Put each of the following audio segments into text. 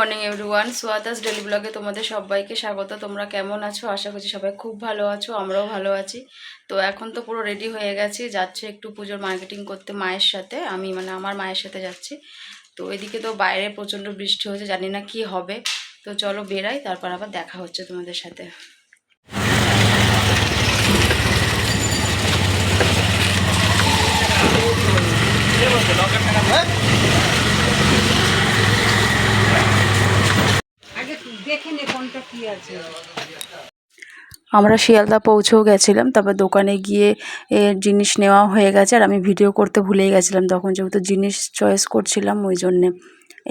Morning everyone, সুয়াদাস daily ব্লগে তোমাদের সবাইকে স্বাগত। তোমরা কেমন আছো? আশা করছি সবাই খুব ভালো আছো, আমরাও ভালো আছি। তো এখন তো পুরো রেডি হয়ে গেছি, যাচ্ছে একটু পুজোর মার্কেটিং করতে মায়ের সাথে। আমি আমার মায়ের সাথে যাচ্ছি। তো এদিকে তো বাইরে প্রচণ্ড বৃষ্টি হচ্ছে, জানি না কি হবে। তো চলো বেরাই, তারপর আবার দেখা হচ্ছে তোমাদের সাথে। আমরা শিয়ালদা পৌঁছেও গেছিলাম, তারপর দোকানে গিয়ে জিনিস নেওয়া হয়ে গেছে। আর আমি ভিডিও করতে ভুলেই গেছিলাম তখন, যেহেতু জিনিস চয়েস করছিলাম ওই জন্যে।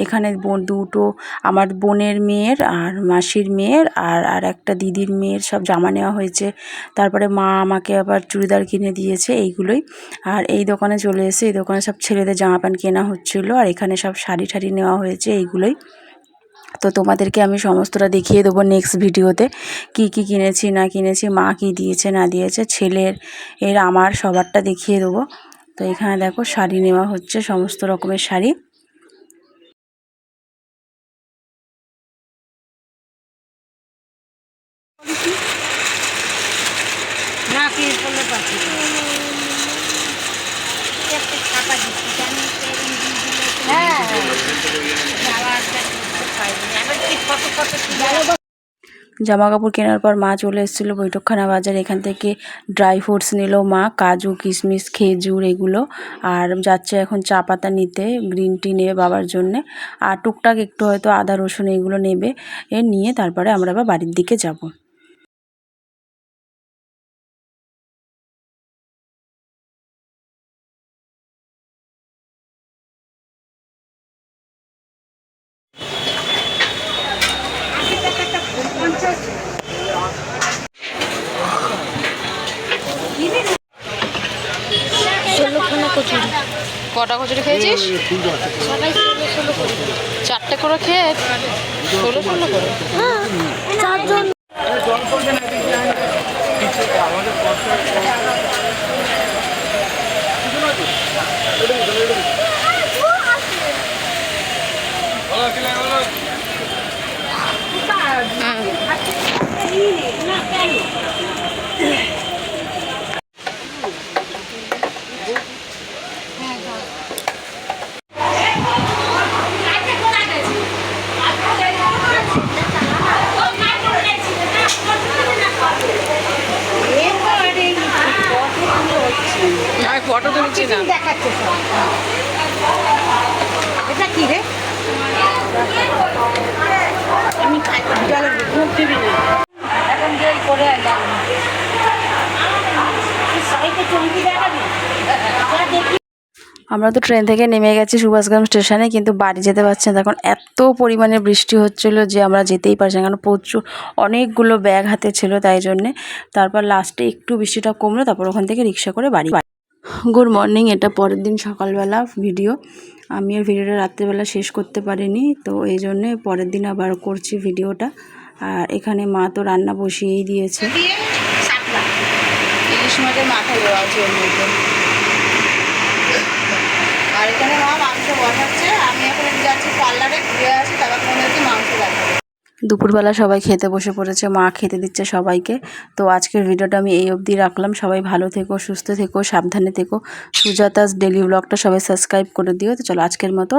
এখানে দুটো আমার বোনের মেয়ের আর মাসির মেয়ের আর একটা দিদির মেয়ের সব জামা নেওয়া হয়েছে। তারপরে মা আমাকে আবার চুড়িদার কিনে দিয়েছে এইগুলোই। আর এই দোকানে চলে এসে এই দোকানে সব ছেলেদের জামা প্যান্ট কেনা হচ্ছিলো। আর এখানে সব শাড়ি ঠাড়ি নেওয়া হয়েছে এইগুলোই। তো তোমাদেরকে আমি সমস্তটা দেখিয়ে দেবো নেক্সট ভিডিওতে, কি কি কিনেছি না কিনেছি, মা কি দিয়েছে না দিয়েছে, ছেলের আমার সবারটা দেখিয়ে দেবো। তো এখানে দেখো শাড়ি নেওয়া হচ্ছে, সমস্ত রকমের শাড়ি। জামা কাপড় কেনার পর মা চলে এসেছিলো বৈঠকখানা বাজার। এখান থেকে ড্রাই ফ্রুটস নিল মা, কাজু কিশমিশ খেজুর এগুলো। আর যাচ্ছে এখন চা পাতা নিতে, গ্রিন টি নেবে বাবার জন্যে। আর টুকটাক একটু হয়তো আদা রসুন এগুলো নেবে, নিয়ে তারপরে আমরা আবার বাড়ির দিকে যাব। কটা কচুরি খেয়েছিস? 4টে করে খেয়ে 16 করে। ফটো তুলছি না, দেখাচ্ছে এটা কি রে? আমি মুখ দিবি না এখন যে করে আমরা তো ট্রেন থেকে নেমে গেছি সুভাষগ্রাম স্টেশনে, কিন্তু বাড়ি যেতে পারছি না। তখন এত পরিমাণে বৃষ্টি হচ্ছিল যে আমরা যেতেই পারছি না, কারণ প্রচুর অনেকগুলো ব্যাগ হাতে ছিল তাই জন্যে। তারপর লাস্টে একটু বৃষ্টিটা কমলো, তারপর ওখান থেকে রিক্সা করে বাড়ি। গুড মর্নিং, এটা পরের দিন সকালবেলা ভিডিও। আমি আর ভিডিওটা রাত্রেবেলা শেষ করতে পারিনি, তো এই জন্যে পরের দিন আবার করছি ভিডিওটা। আর এখানে মা তো রান্না বসিয়েই দিয়েছে। ইলিশ মাছের মাথা দেওয়া আছে ওর মধ্যে। আর এখানে মা মাংস বসাচ্ছে, আমি এখন যাচ্ছি পার্লারে, ঘুরে আসি, তারপর তোমাদেরকে মাংস দেখাবো। দুপুরবেলা সবাই খেতে বসে পড়েছে, মা খেতে দিচ্ছে সবাইকে। তো আজকের ভিডিওটা আমি এই অবধি রাখলাম। সবাই ভালো থেকো, সুস্থ থেকো, সাবধানে থেকো। সুজাতাস ডেলি ব্লগটা সবাই সাবস্ক্রাইব করে দিও। তো চলো আজকের মতো